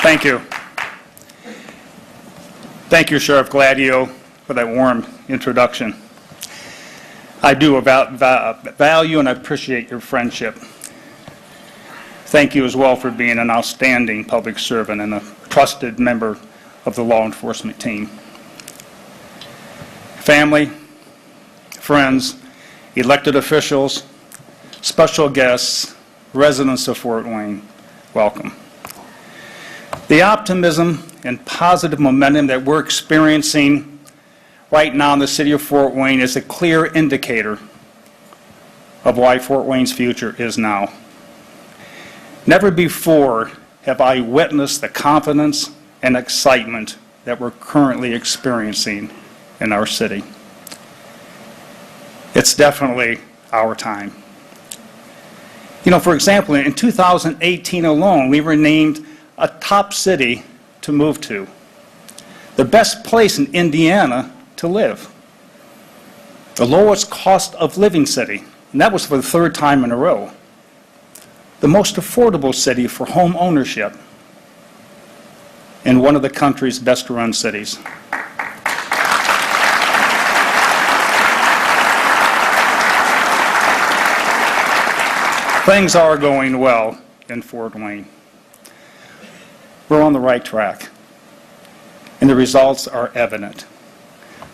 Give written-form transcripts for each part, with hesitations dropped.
Thank you. Thank you, Sheriff Gladio, for that warm introduction. I do value and appreciate your friendship. Thank you as well for being an outstanding public servant and a trusted member of the law enforcement team. Family, friends, elected officials, special guests, residents of Fort Wayne, welcome. The optimism and positive momentum that we're experiencing right now in the city of Fort Wayne is a clear indicator of why Fort Wayne's future is now. Never before have I witnessed the confidence and excitement that we're currently experiencing in our city. It's definitely our time. You know, for example, in 2018 alone, we were named a top city to move to, the best place in Indiana to live, the lowest cost of living city, and that was for the third time in a row, the most affordable city for home ownership, and one of the country's best run cities. Things are going well in Fort Wayne. We're on the right track, and the results are evident.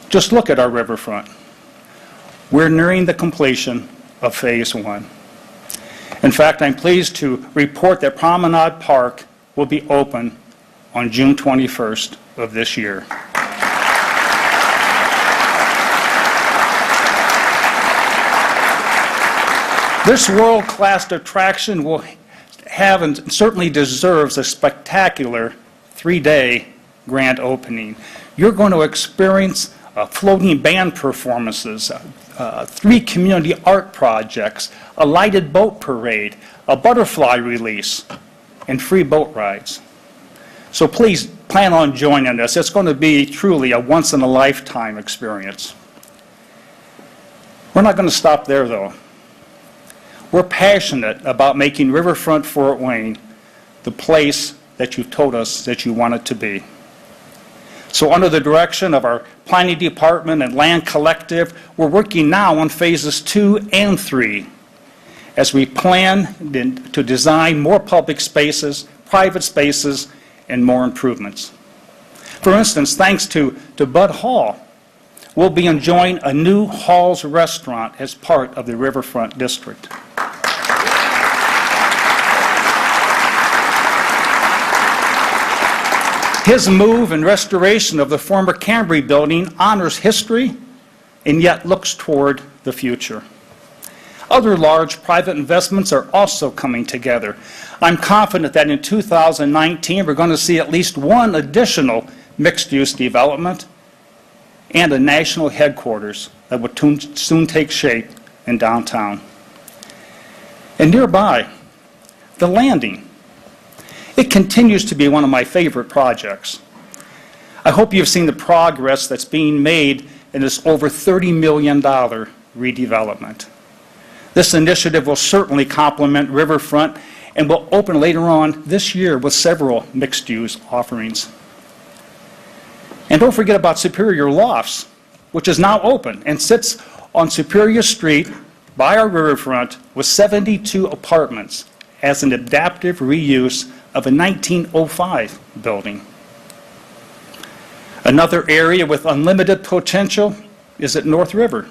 Just look at our riverfront. We're nearing the completion of Phase 1. In fact, I'm pleased to report that Promenade Park will be open on June 21st of this year. This world-class attraction will have and certainly deserves a spectacular 3-day grand opening. You're going to experience floating band performances, 3 community art projects, a lighted boat parade, a butterfly release, and free boat rides. So please plan on joining us. It's going to be truly a once-in-a-lifetime experience. We're not going to stop there, though. We're passionate about making Riverfront Fort Wayne the place that you've told us that you want it to be. So under the direction of our Planning Department and Land Collective, we're working now on Phases 2 and 3 as we plan to design more public spaces, private spaces, and more improvements. For instance, thanks to Bud Hall, we'll be enjoying a new Hall's restaurant as part of the Riverfront District. His move and restoration of the former Cambry building honors history and yet looks toward the future. Other large private investments are also coming together. I'm confident that in 2019 we're going to see at least one additional mixed-use development and a national headquarters that will soon take shape in downtown. And nearby, the Landing. It continues to be one of my favorite projects. I hope you've seen the progress that's being made in this over $30 million redevelopment. This initiative will certainly complement Riverfront and will open later on this year with several mixed-use offerings. And don't forget about Superior Lofts, which is now open and sits on Superior Street by our riverfront with 72 apartments as an adaptive reuse of a 1905 building. Another area with unlimited potential is at North River.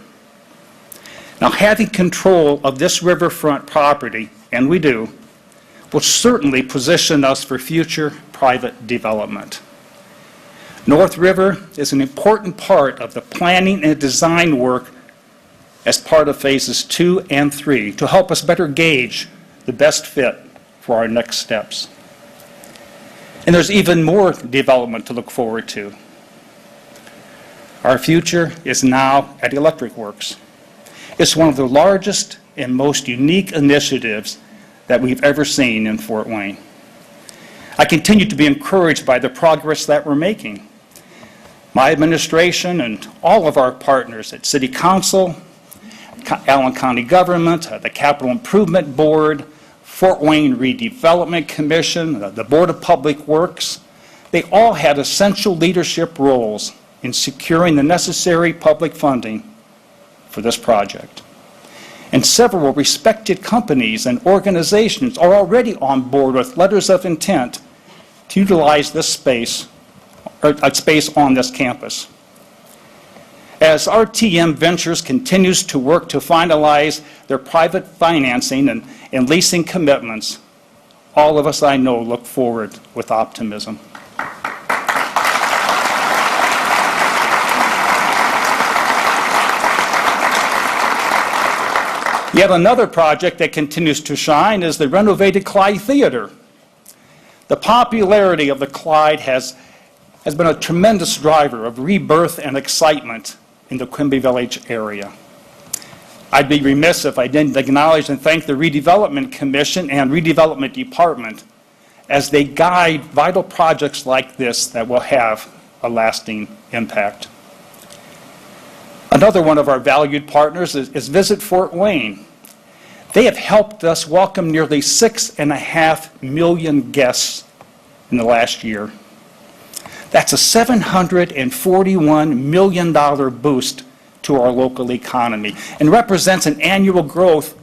Now, having control of this riverfront property, and we do, will certainly position us for future private development. North River is an important part of the planning and design work as part of Phases 2 and 3 to help us better gauge the best fit for our next steps. And there's even more development to look forward to. Our future is now at Electric Works. It's one of the largest and most unique initiatives that we've ever seen in Fort Wayne. I continue to be encouraged by the progress that we're making. My administration and all of our partners at City Council, Allen County Government, the Capital Improvement Board, Fort Wayne Redevelopment Commission, the Board of Public Works, they all had essential leadership roles in securing the necessary public funding for this project. And several respected companies and organizations are already on board with letters of intent to utilize this space, or space on this campus. As RTM Ventures continues to work to finalize their private financing and leasing commitments, all of us I know look forward with optimism. Yet another project that continues to shine is the renovated Clyde Theater. The popularity of the Clyde has been a tremendous driver of rebirth and excitement in the Quimby Village area. I'd be remiss if I didn't acknowledge and thank the Redevelopment Commission and Redevelopment Department as they guide vital projects like this that will have a lasting impact. Another one of our valued partners is Visit Fort Wayne. They have helped us welcome nearly 6.5 million guests in the last year. That's a $741 million boost to our local economy and represents an annual growth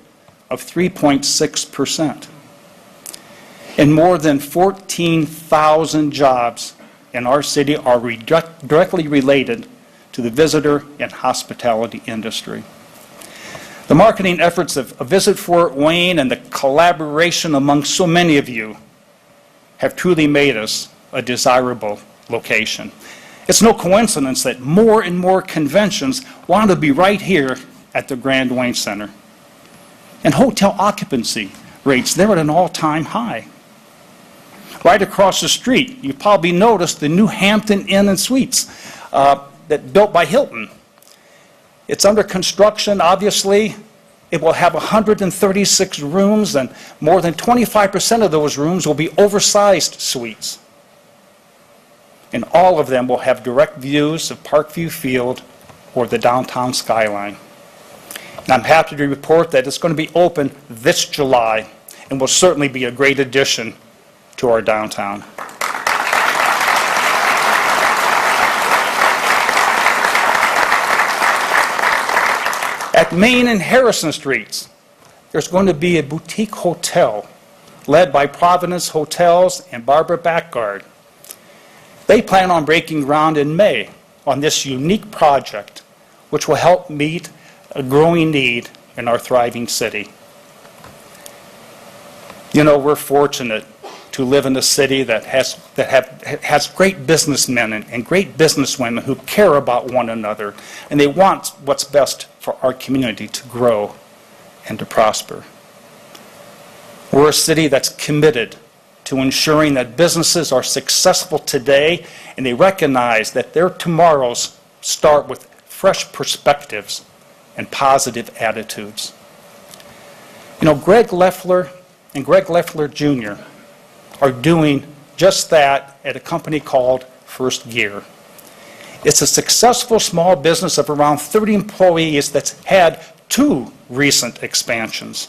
of 3.6%. And more than 14,000 jobs in our city are directly related to the visitor and hospitality industry. The marketing efforts of Visit Fort Wayne and the collaboration among so many of you have truly made us a desirable location. It's no coincidence that more and more conventions want to be right here at the Grand Wayne Center. And hotel occupancy rates, they're at an all-time high. Right across the street, you probably noticed the new Hampton Inn and Suites that built by Hilton. It's under construction, obviously. It will have 136 rooms, and more than 25% of those rooms will be oversized suites. And all of them will have direct views of Parkview Field or the downtown skyline. And I'm happy to report that it's going to be open this July and will certainly be a great addition to our downtown. At Main and Harrison Streets, there's going to be a boutique hotel led by Providence Hotels and Barbara Backgard. They plan on breaking ground in May on this unique project, which will help meet a growing need in our thriving city. You know, we're fortunate to live in a city that has great businessmen and great businesswomen who care about one another, and they want what's best for our community to grow and to prosper. We're a city that's committed to ensuring that businesses are successful today, and they recognize that their tomorrows start with fresh perspectives and positive attitudes. You know, Greg Leffler and Greg Leffler Jr. are doing just that at a company called First Gear. It's a successful small business of around 30 employees that's had 2 recent expansions.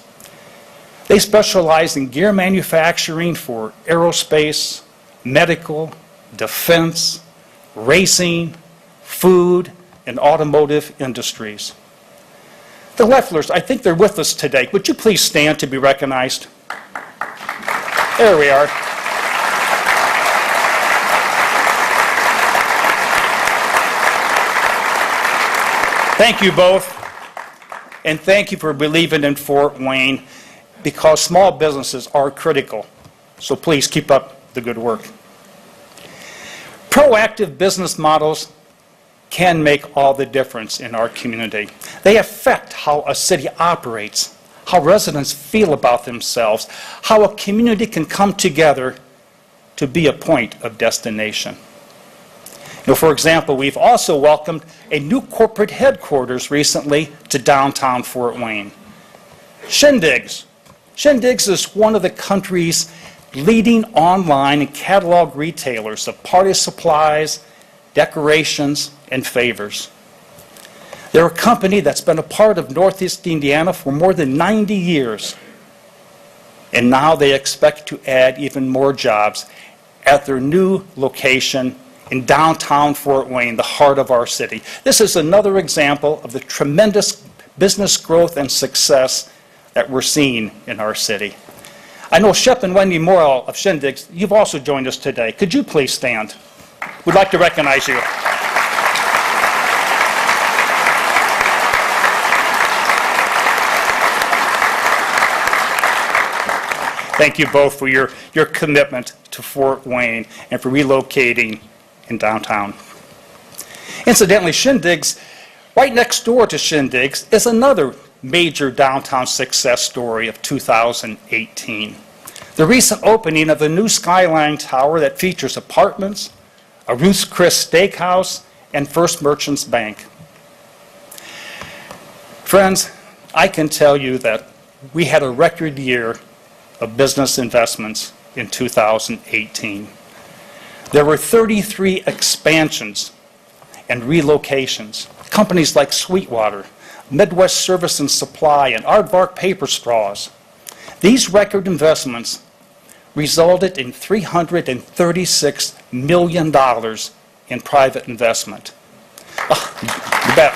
They specialize in gear manufacturing for aerospace, medical, defense, racing, food, and automotive industries. The Lefflers, I think they're with us today. Would you please stand to be recognized? There we are. Thank you both, and thank you for believing in Fort Wayne, because small businesses are critical. So please keep up the good work. Proactive business models can make all the difference in our community. They affect how a city operates, how residents feel about themselves, how a community can come together to be a point of destination. You know, for example, we've also welcomed a new corporate headquarters recently to downtown Fort Wayne. Shindigs. Shindigs is one of the country's leading online and catalog retailers of party supplies, decorations, and favors. They're a company that's been a part of Northeast Indiana for more than 90 years. And now they expect to add even more jobs at their new location in downtown Fort Wayne, the heart of our city. This is another example of the tremendous business growth and success that we're seeing in our city. I know Shep and Wendy Morrell of Shindig's, you've also joined us today. Could you please stand? We'd like to recognize you. Thank you both for your commitment to Fort Wayne and for relocating in downtown. Incidentally, Shindig's, right next door to Shindig's, is another major downtown success story of 2018. The recent opening of the new Skyline Tower that features apartments, a Ruth's Chris Steakhouse, and First Merchants Bank. Friends, I can tell you that we had a record year of business investments in 2018. There were 33 expansions and relocations. Companies like Sweetwater, Midwest Service and Supply, and Aardvark Paper Straws. These record investments resulted in $336 million in private investment. You bet.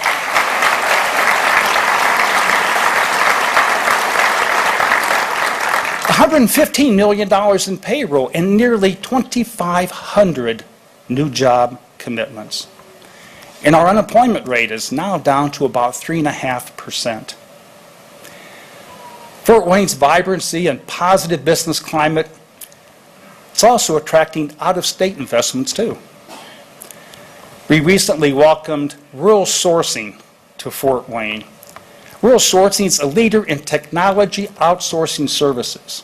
$115 million in payroll and nearly 2,500 new job commitments. And our unemployment rate is now down to about 3.5%. Fort Wayne's vibrancy and positive business climate, it's also attracting out-of-state investments too. We recently welcomed Rural Sourcing to Fort Wayne. Rural Sourcing is a leader in technology outsourcing services.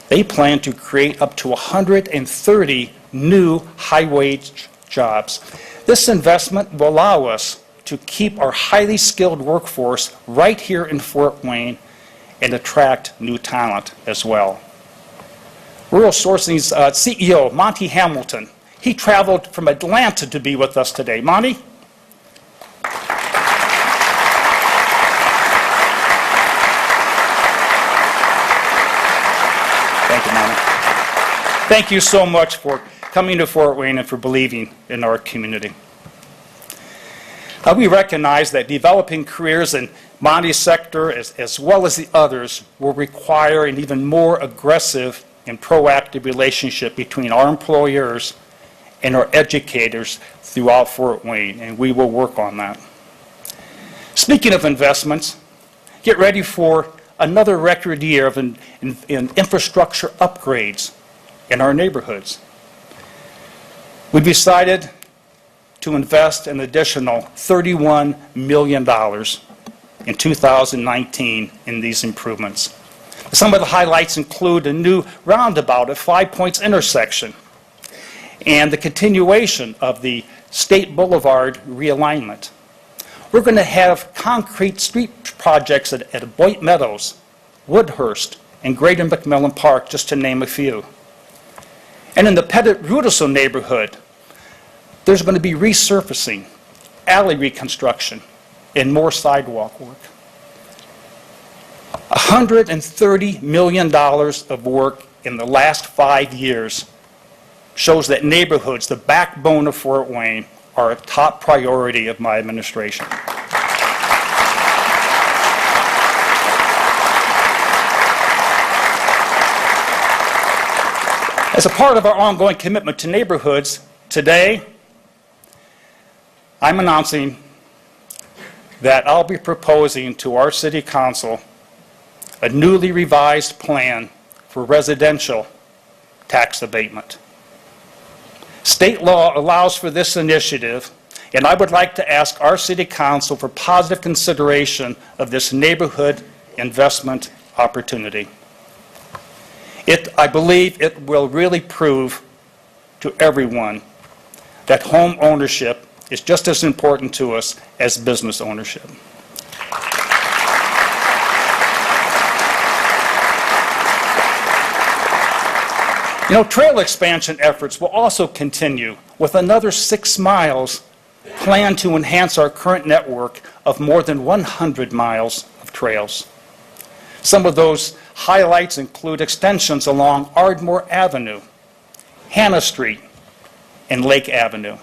They plan to create up to 130 new high-wage jobs. This investment will allow us to keep our highly skilled workforce right here in Fort Wayne and attract new talent as well. Rural Sourcing's CEO, Monty Hamilton, he traveled from Atlanta to be with us today. Monty? Thank you, Monty. Thank you so much for coming to Fort Wayne and for believing in our community. We recognize that developing careers in Monty's sector, as well as the others, will require an even more aggressive and proactive relationship between our employers and our educators throughout Fort Wayne, and we will work on that. Speaking of investments, get ready for another record year of in infrastructure upgrades in our neighborhoods. We decided to invest an additional $31 million in 2019 in these improvements. Some of the highlights include a new roundabout at 5 Points intersection and the continuation of the State Boulevard realignment. We're going to have concrete street projects at Boyd Meadows, Woodhurst, and Greater McMillan Park, just to name a few. And in the Pettit-Rudisill neighborhood, there's going to be resurfacing, alley reconstruction, and more sidewalk work. $130 million of work in the last 5 years shows that neighborhoods, the backbone of Fort Wayne, are a top priority of my administration. As a part of our ongoing commitment to neighborhoods, today I'm announcing that I'll be proposing to our City Council a newly revised plan for residential tax abatement. State law allows for this initiative, and I would like to ask our City Council for positive consideration of this neighborhood investment opportunity. I believe it will really prove to everyone that home ownership is just as important to us as business ownership. You know, trail expansion efforts will also continue with another 6 miles planned to enhance our current network of more than 100 miles of trails. Some of those highlights include extensions along Ardmore Avenue, Hannah Street, and Lake Avenue.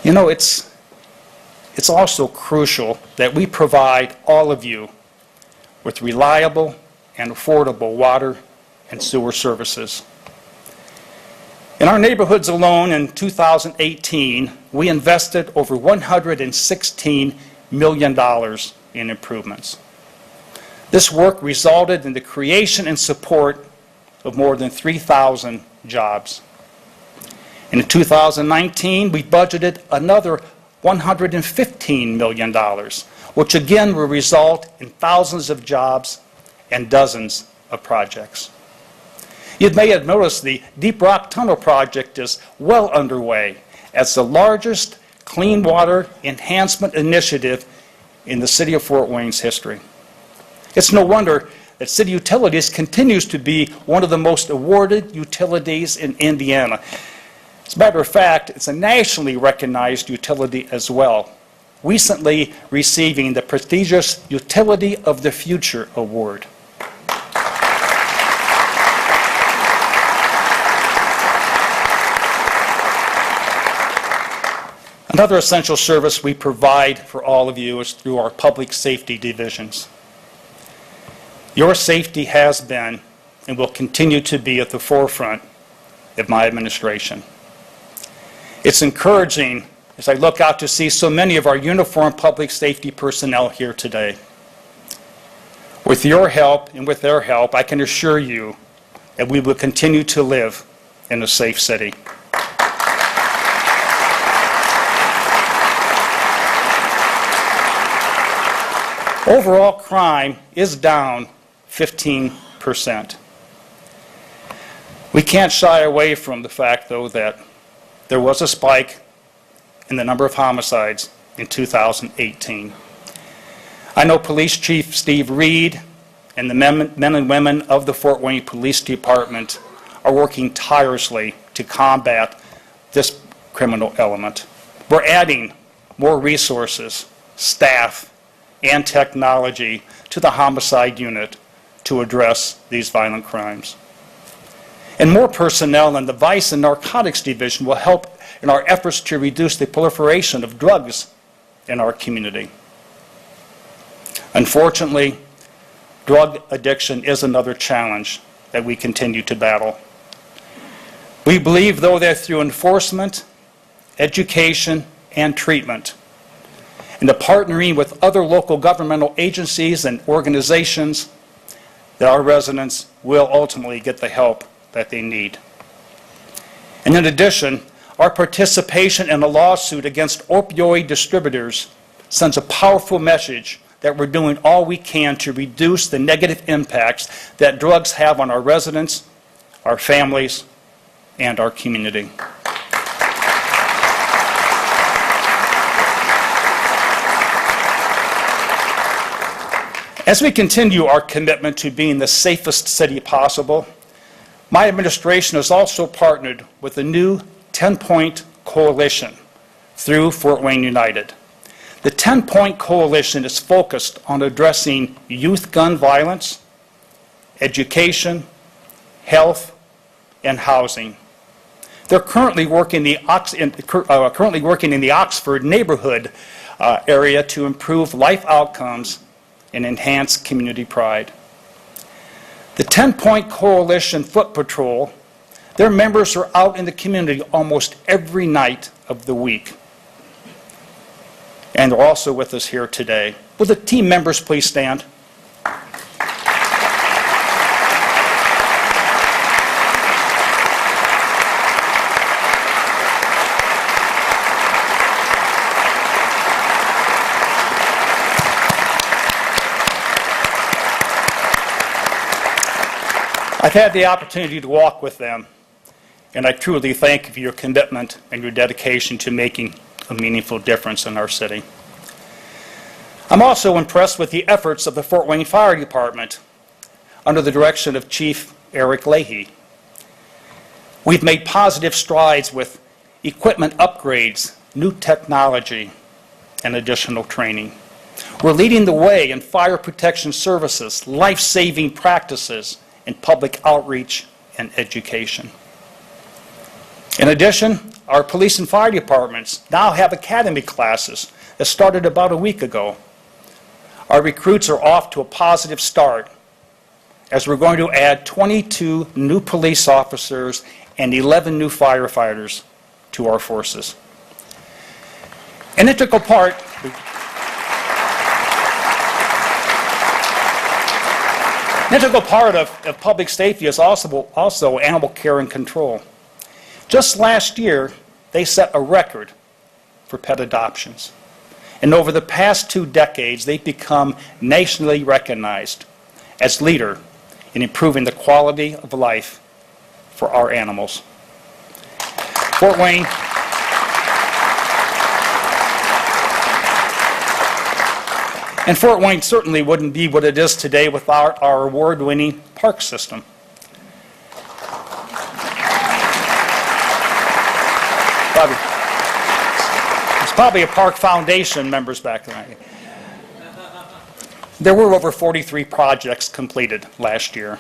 You know, it's also crucial that we provide all of you with reliable and affordable water and sewer services. In our neighborhoods alone in 2018, we invested over $116 million in improvements. This work resulted in the creation and support of more than 3,000 jobs. And in 2019, we budgeted another $115 million, which again will result in thousands of jobs and dozens of projects. You may have noticed the Deep Rock Tunnel project is well underway as the largest clean water enhancement initiative in the city of Fort Wayne's history. It's no wonder that City Utilities continues to be one of the most awarded utilities in Indiana. As a matter of fact, it's a nationally recognized utility as well, recently receiving the prestigious Utility of the Future Award. Another essential service we provide for all of you is through our public safety divisions. Your safety has been and will continue to be at the forefront of my administration. It's encouraging as I look out to see so many of our uniformed public safety personnel here today. With your help and with their help, I can assure you that we will continue to live in a safe city. Overall crime is down 15%. We can't shy away from the fact, though, that there was a spike in the number of homicides in 2018. I know Police Chief Steve Reed and the men and women of the Fort Wayne Police Department are working tirelessly to combat this criminal element. We're adding more resources, staff, and technology to the homicide unit to address these violent crimes. And more personnel in the Vice and Narcotics Division will help in our efforts to reduce the proliferation of drugs in our community. Unfortunately, drug addiction is another challenge that we continue to battle. We believe, though, that through enforcement, education, and treatment, and the partnering with other local governmental agencies and organizations, that our residents will ultimately get the help that they need. And in addition, our participation in a lawsuit against opioid distributors sends a powerful message that we're doing all we can to reduce the negative impacts that drugs have on our residents, our families, and our community. As we continue our commitment to being the safest city possible, my administration has also partnered with a new 10-point coalition through Fort Wayne United. The 10-point coalition is focused on addressing youth gun violence, education, health, and housing. They're currently working in the Oxford neighborhood area to improve life outcomes and enhance community pride. The 10-point coalition foot patrol, their members are out in the community almost every night of the week. And they're also with us here today. Will the team members please stand? I've had the opportunity to walk with them, and I truly thank you for your commitment and your dedication to making a meaningful difference in our city. I'm also impressed with the efforts of the Fort Wayne Fire Department under the direction of Chief Eric Leahy. We've made positive strides with equipment upgrades, new technology, and additional training. We're leading the way in fire protection services, life-saving practices, and public outreach and education. In addition, our police and fire departments now have academy classes that started about a week ago. Our recruits are off to a positive start, as we're going to add 22 new police officers and 11 new firefighters to our forces. An integral part of public safety is also animal care and control. Just last year, they set a record for pet adoptions. And over the past 2 decades, they've become nationally recognized as leader in improving the quality of life for our animals. Fort Wayne certainly wouldn't be what it is today without our award-winning park system. There's probably a park foundation members back there. There were over 43 projects completed last year.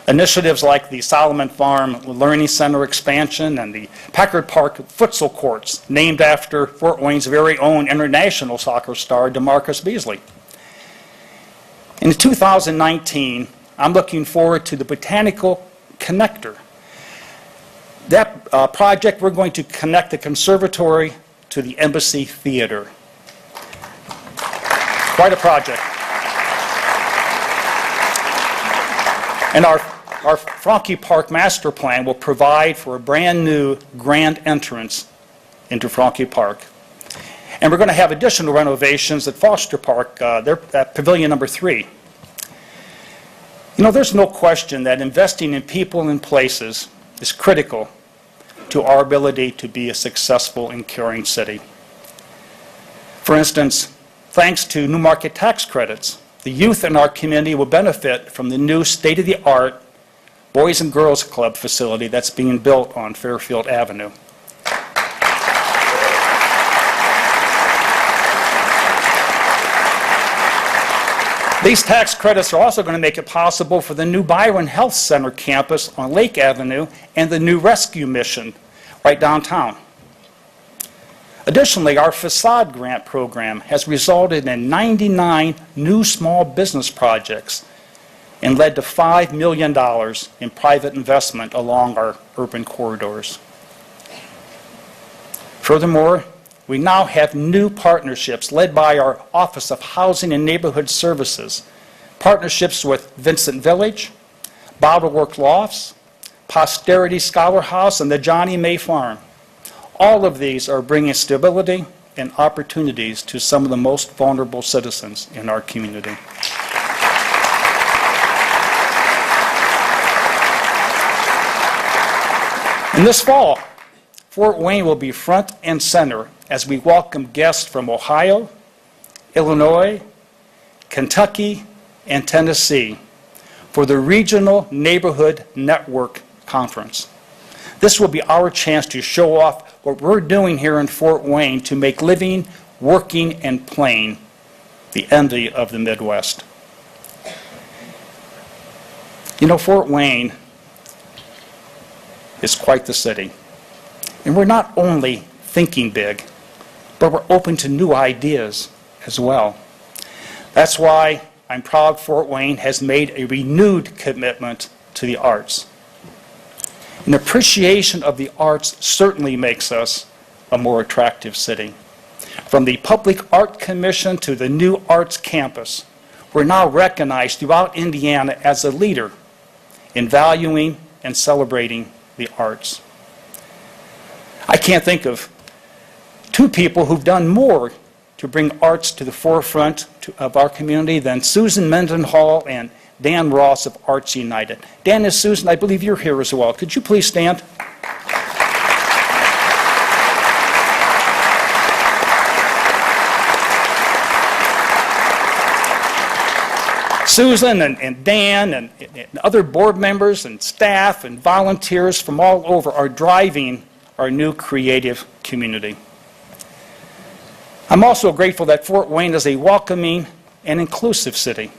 Initiatives like the Solomon Farm Learning Center expansion and the Packard Park futsal courts, named after Fort Wayne's very own international soccer star, DeMarcus Beasley. In 2019, I'm looking forward to the Botanical Connector. That project, we're going to connect the conservatory to the Embassy Theater. Quite a project. And our Franke Park Master Plan will provide for a brand new grand entrance into Franke Park. And we're going to have additional renovations at Foster Park, at Pavilion number 3. You know, there's no question that investing in people and places is critical to our ability to be a successful and caring city. For instance, thanks to New Market tax credits, the youth in our community will benefit from the new state-of-the-art Boys and Girls Club facility that's being built on Fairfield Avenue. These tax credits are also going to make it possible for the new Byron Health Center campus on Lake Avenue and the new rescue mission right downtown. Additionally, our facade grant program has resulted in 99 new small business projects and led to $5 million in private investment along our urban corridors. Furthermore, we now have new partnerships led by our Office of Housing and Neighborhood Services, partnerships with Vincent Village, Bottlework Lofts, Posterity Scholar House, and the Johnny May Farm. All of these are bringing stability and opportunities to some of the most vulnerable citizens in our community. And this fall, Fort Wayne will be front and center as we welcome guests from Ohio, Illinois, Kentucky, and Tennessee for the Regional Neighborhood Network Conference. This will be our chance to show off what we're doing here in Fort Wayne to make living, working, and playing the envy of the Midwest. You know, Fort Wayne is quite the city. And we're not only thinking big, but we're open to new ideas as well. That's why I'm proud Fort Wayne has made a renewed commitment to the arts. An appreciation of the arts certainly makes us a more attractive city. From the Public Art Commission to the new Arts Campus, we're now recognized throughout Indiana as a leader in valuing and celebrating the arts. I can't think of two people who've done more to bring arts to the forefront of our community than Susan Mendenhall and Dan Ross of Arts United. Dan and Susan, I believe you're here as well. Could you please stand? Susan and Dan and other board members and staff and volunteers from all over are driving our new creative community. I'm also grateful that Fort Wayne is a welcoming and inclusive city.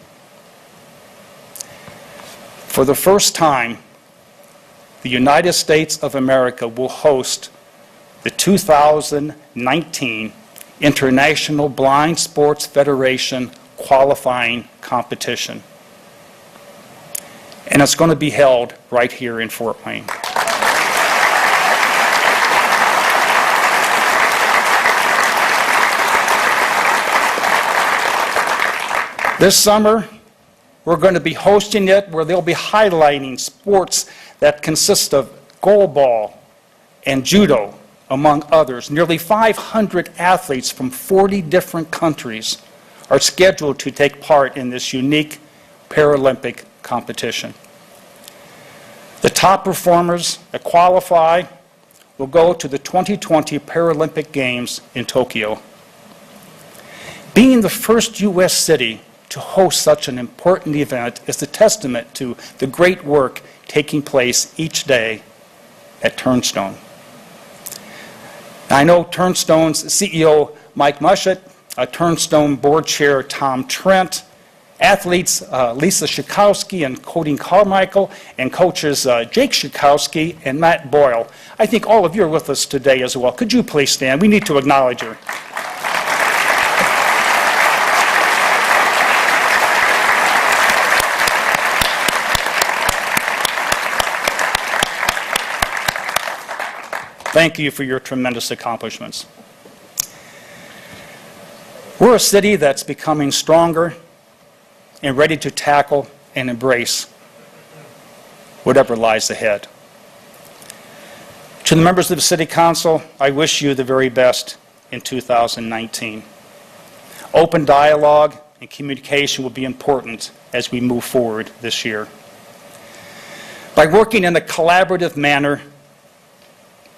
For the first time, the United States of America will host the 2019 International Blind Sports Federation qualifying competition. And it's going to be held right here in Fort Wayne. This summer, we're going to be hosting it where they'll be highlighting sports that consist of goalball and judo, among others. Nearly 500 athletes from 40 different countries are scheduled to take part in this unique Paralympic competition. The top performers that qualify will go to the 2020 Paralympic Games in Tokyo. Being the first U.S. city to host such an important event is a testament to the great work taking place each day at Turnstone. I know Turnstone's CEO Mike Mushett, Turnstone Board Chair Tom Trent, athletes Lisa Schakowsky and Cody Carmichael, and coaches Jake Schakowsky and Matt Boyle. I think all of you are with us today as well. Could you please stand? We need to acknowledge you. Thank you for your tremendous accomplishments. We're a city that's becoming stronger and ready to tackle and embrace whatever lies ahead. To the members of the City Council, I wish you the very best in 2019. Open dialogue and communication will be important as we move forward this year. By working in a collaborative manner,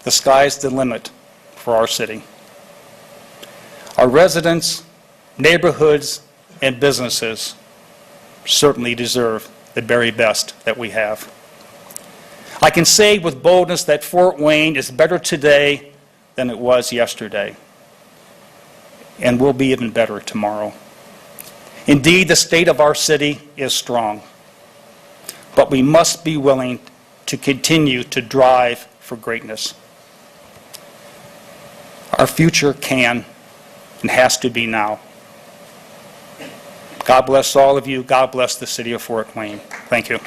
the sky's the limit for our city. Our residents, neighborhoods, and businesses certainly deserve the very best that we have. I can say with boldness that Fort Wayne is better today than it was yesterday, and will be even better tomorrow. Indeed, the state of our city is strong, but we must be willing to continue to drive for greatness. Our future can and has to be now. God bless all of you. God bless the city of Fort Wayne. Thank you.